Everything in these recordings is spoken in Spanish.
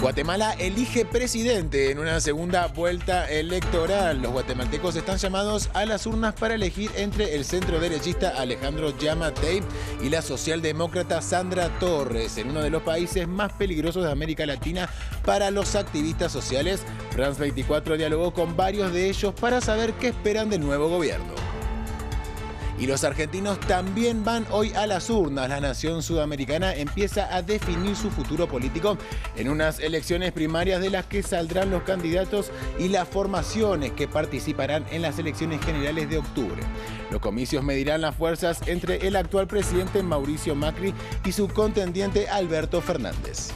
Guatemala elige presidente en una segunda vuelta electoral. Los guatemaltecos están llamados a las urnas para elegir entre el centro-derechista Alejandro Yamatei y la socialdemócrata Sandra Torres, en uno de los países más peligrosos de América Latina para los activistas sociales. France 24 dialogó con varios de ellos para saber qué esperan del nuevo gobierno. Y los argentinos también van hoy a las urnas. La nación sudamericana empieza a definir su futuro político en unas elecciones primarias de las que saldrán los candidatos y las formaciones que participarán en las elecciones generales de octubre. Los comicios medirán las fuerzas entre el actual presidente Mauricio Macri y su contendiente Alberto Fernández.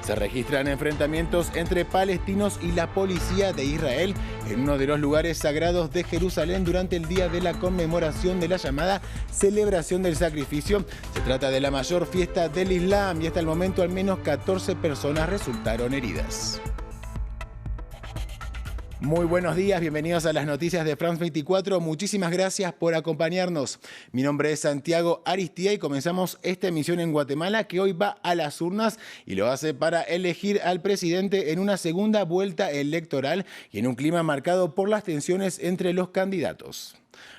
Se registran enfrentamientos entre palestinos y la policía de Israel en uno de los lugares sagrados de Jerusalén durante el día de la conmemoración de la llamada celebración del sacrificio. Se trata de la mayor fiesta del Islam y hasta el momento al menos 14 personas resultaron heridas. Muy buenos días, bienvenidos a las noticias de France 24. Muchísimas gracias por acompañarnos. Mi nombre es Santiago Aristía y comenzamos esta emisión en Guatemala, que hoy va a las urnas y lo hace para elegir al presidente en una segunda vuelta electoral y en un clima marcado por las tensiones entre los candidatos.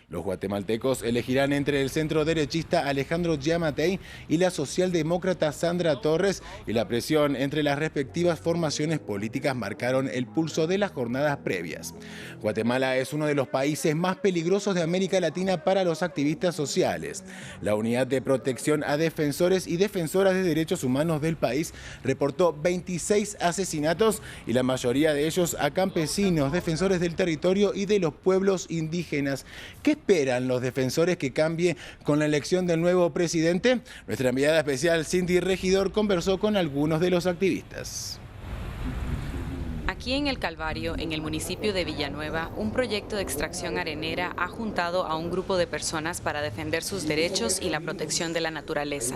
Los guatemaltecos elegirán entre el centro-derechista Alejandro Yamatei y la socialdemócrata Sandra Torres, y la presión entre las respectivas formaciones políticas marcaron el pulso de las jornadas previas. Guatemala es uno de los países más peligrosos de América Latina para los activistas sociales. La Unidad de Protección a Defensores y Defensoras de Derechos Humanos del país reportó 26 asesinatos y la mayoría de ellos a campesinos, defensores del territorio y de los pueblos indígenas. ¿Qué esperan los defensores que cambie con la elección del nuevo presidente? Nuestra enviada especial Cindy Regidor conversó con algunos de los activistas. Aquí en El Calvario, en el municipio de Villanueva, un proyecto de extracción arenera ha juntado a un grupo de personas para defender sus derechos y la protección de la naturaleza.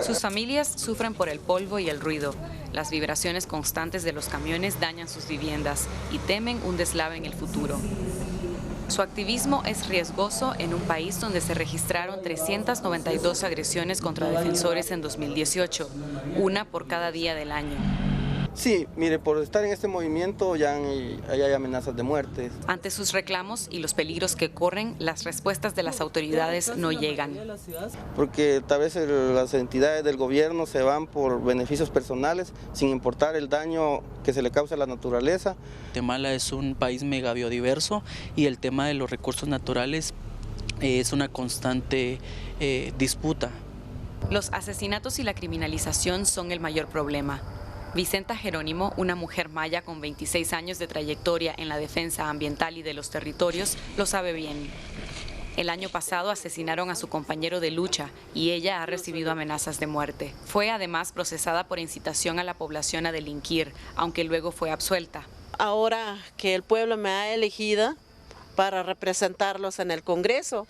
Sus familias sufren por el polvo y el ruido. Las vibraciones constantes de los camiones dañan sus viviendas y temen un deslave en el futuro. Su activismo es riesgoso en un país donde se registraron 392 agresiones contra defensores en 2018, una por cada día del año. Sí, mire, por estar en este movimiento ya hay amenazas de muerte. Ante sus reclamos y los peligros que corren, las respuestas de las autoridades no llegan. Porque tal vez las entidades del gobierno se van por beneficios personales, sin importar el daño que se le causa a la naturaleza. Guatemala es un país mega biodiverso y el tema de los recursos naturales es una constante disputa. Los asesinatos y la criminalización son el mayor problema. Vicenta Jerónimo, una mujer maya con 26 años de trayectoria en la defensa ambiental y de los territorios, lo sabe bien. El año pasado asesinaron a su compañero de lucha y ella ha recibido amenazas de muerte. Fue además procesada por incitación a la población a delinquir, aunque luego fue absuelta. Ahora que el pueblo me ha elegido para representarlos en el Congreso,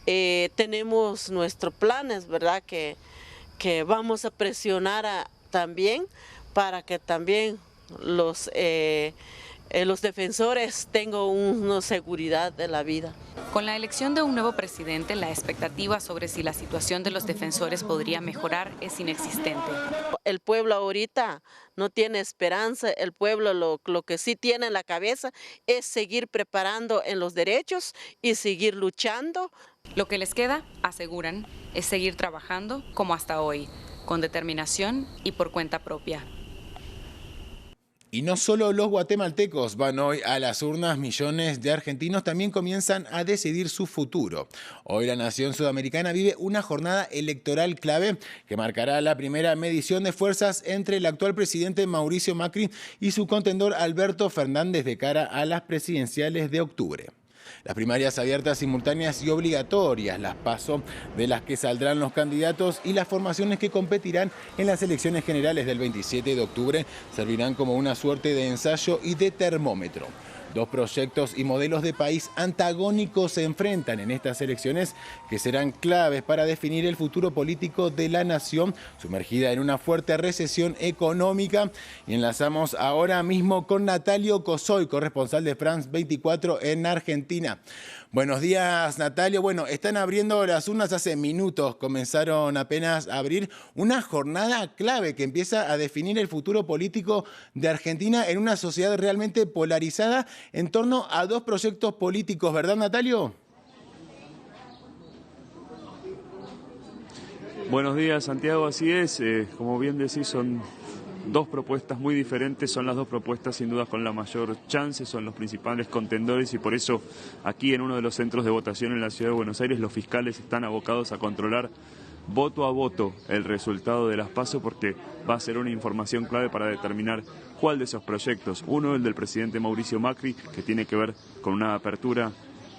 tenemos nuestros planes, ¿verdad? Que vamos a presionar también para que también los defensores tengan una seguridad de la vida. Con la elección de un nuevo presidente, la expectativa sobre si la situación de los defensores podría mejorar es inexistente. El pueblo ahorita no tiene esperanza, el pueblo lo que sí tiene en la cabeza es seguir preparando en los derechos y seguir luchando. Lo que les queda, aseguran, es seguir trabajando como hasta hoy, con determinación y por cuenta propia. Y no solo los guatemaltecos van hoy a las urnas, millones de argentinos también comienzan a decidir su futuro. Hoy la nación sudamericana vive una jornada electoral clave que marcará la primera medición de fuerzas entre el actual presidente Mauricio Macri y su contendor Alberto Fernández de cara a las presidenciales de octubre. Las primarias abiertas, simultáneas y obligatorias, las PASO, de las que saldrán los candidatos y las formaciones que competirán en las elecciones generales del 27 de octubre, servirán como una suerte de ensayo y de termómetro. Dos proyectos y modelos de país antagónicos se enfrentan en estas elecciones que serán claves para definir el futuro político de la nación, sumergida en una fuerte recesión económica. Y enlazamos ahora mismo con Natalio Cosoy, corresponsal de France 24 en Argentina. Buenos días, Natalio. Bueno, están abriendo las urnas hace minutos, comenzaron apenas a abrir una jornada clave que empieza a definir el futuro político de Argentina en una sociedad realmente polarizada en torno a dos proyectos políticos, ¿verdad, Natalio? Buenos días, Santiago, así es. Como bien decís, son dos propuestas muy diferentes, son las dos propuestas sin duda con la mayor chance, son los principales contendores y por eso aquí en uno de los centros de votación en la ciudad de Buenos Aires los fiscales están abocados a controlar voto a voto el resultado de las PASO porque va a ser una información clave para determinar cuál de esos proyectos, uno el del presidente Mauricio Macri, que tiene que ver con una apertura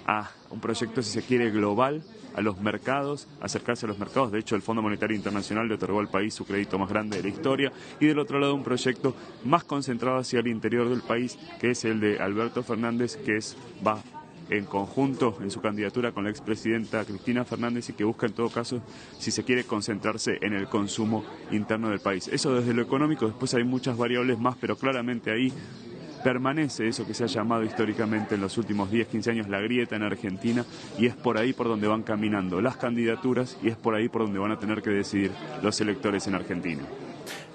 a un proyecto, si se quiere, global, a los mercados, acercarse a los mercados. De hecho, el Fondo Monetario Internacional le otorgó al país su crédito más grande de la historia. Y del otro lado, un proyecto más concentrado hacia el interior del país, que es el de Alberto Fernández, que va en conjunto en su candidatura con la expresidenta Cristina Fernández y que busca en todo caso, si se quiere, concentrarse en el consumo interno del país. Eso desde lo económico, después hay muchas variables más, pero claramente ahí permanece eso que se ha llamado históricamente en los últimos 10, 15 años la grieta en Argentina y es por ahí por donde van caminando las candidaturas y es por ahí por donde van a tener que decidir los electores en Argentina.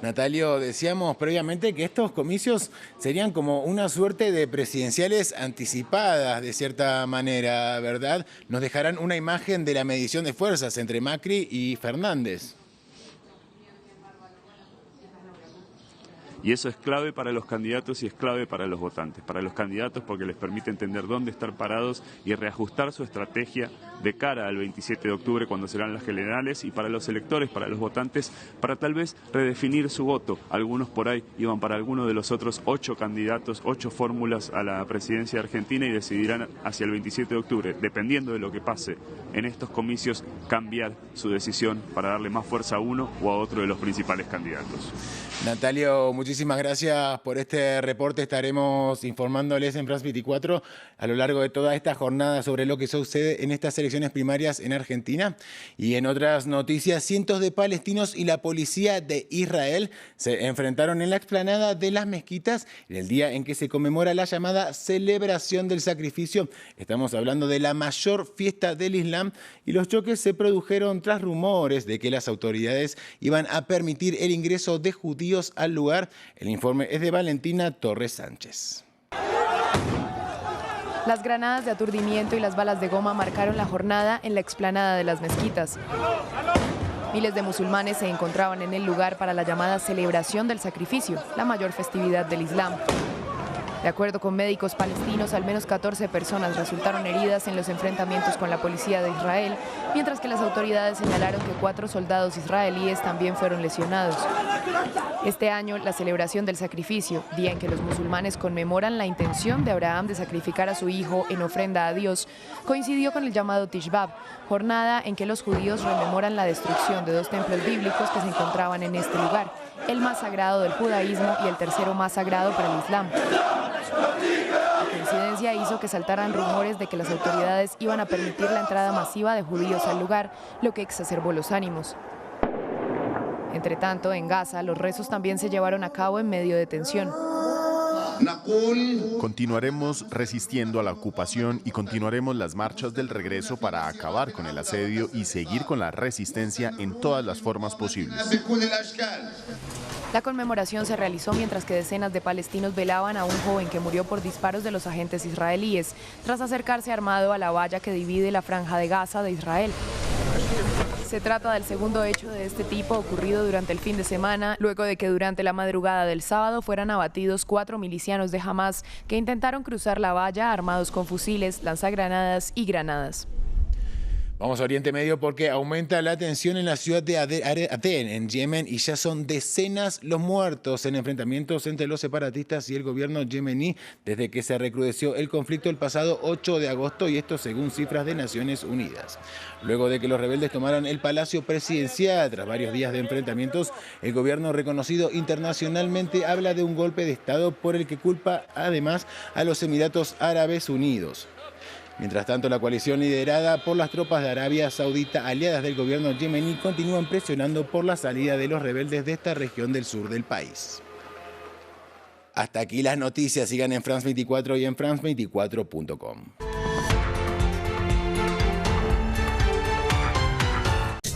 Natalio, decíamos previamente que estos comicios serían como una suerte de presidenciales anticipadas de cierta manera, ¿verdad? Nos dejarán una imagen de la medición de fuerzas entre Macri y Fernández. Y eso es clave para los candidatos y es clave para los votantes. Para los candidatos porque les permite entender dónde estar parados y reajustar su estrategia de cara al 27 de octubre cuando serán las generales y para los electores, para los votantes, para tal vez redefinir su voto. Algunos por ahí iban para alguno de los otros 8 candidatos, 8 fórmulas a la presidencia argentina y decidirán hacia el 27 de octubre, dependiendo de lo que pase en estos comicios, cambiar su decisión para darle más fuerza a uno o a otro de los principales candidatos. Natalio, muchísimas gracias por este reporte. Estaremos informándoles en France 24 a lo largo de toda esta jornada sobre lo que sucede en estas elecciones primarias en Argentina. Y en otras noticias, cientos de palestinos y la policía de Israel se enfrentaron en la explanada de las mezquitas en el día en que se conmemora la llamada celebración del sacrificio. Estamos hablando de la mayor fiesta del Islam y los choques se produjeron tras rumores de que las autoridades iban a permitir el ingreso de judíos al lugar. El informe es de Valentina Torres Sánchez. Las granadas de aturdimiento y las balas de goma marcaron la jornada en la explanada de las mezquitas. Miles de musulmanes se encontraban en el lugar para la llamada celebración del sacrificio, la mayor festividad del Islam. De acuerdo con médicos palestinos, al menos 14 personas resultaron heridas en los enfrentamientos con la policía de Israel, mientras que las autoridades señalaron que 4 soldados israelíes también fueron lesionados. Este año, la celebración del sacrificio, día en que los musulmanes conmemoran la intención de Abraham de sacrificar a su hijo en ofrenda a Dios, coincidió con el llamado Tish B'Av, jornada en que los judíos rememoran la destrucción de 2 templos bíblicos que se encontraban en este lugar, el más sagrado del judaísmo y el tercero más sagrado para el Islam. La coincidencia hizo que saltaran rumores de que las autoridades iban a permitir la entrada masiva de judíos al lugar, lo que exacerbó los ánimos. Entre tanto, en Gaza, los rezos también se llevaron a cabo en medio de tensión. Continuaremos resistiendo a la ocupación y continuaremos las marchas del regreso para acabar con el asedio y seguir con la resistencia en todas las formas posibles. La conmemoración se realizó mientras que decenas de palestinos velaban a un joven que murió por disparos de los agentes israelíes tras acercarse armado a la valla que divide la franja de Gaza de Israel. Se trata del segundo hecho de este tipo ocurrido durante el fin de semana, luego de que durante la madrugada del sábado fueran abatidos 4 milicianos de Hamás que intentaron cruzar la valla armados con fusiles, lanzagranadas y granadas. Vamos a Oriente Medio porque aumenta la tensión en la ciudad de Adén, en Yemen, y ya son decenas los muertos en enfrentamientos entre los separatistas y el gobierno yemení desde que se recrudeció el conflicto el pasado 8 de agosto, y esto según cifras de Naciones Unidas. Luego de que los rebeldes tomaran el Palacio Presidencial tras varios días de enfrentamientos, el gobierno reconocido internacionalmente habla de un golpe de Estado por el que culpa además a los Emiratos Árabes Unidos. Mientras tanto, la coalición liderada por las tropas de Arabia Saudita, aliadas del gobierno yemení, continúan presionando por la salida de los rebeldes de esta región del sur del país. Hasta aquí las noticias. Sigan en France 24 y en France24.com.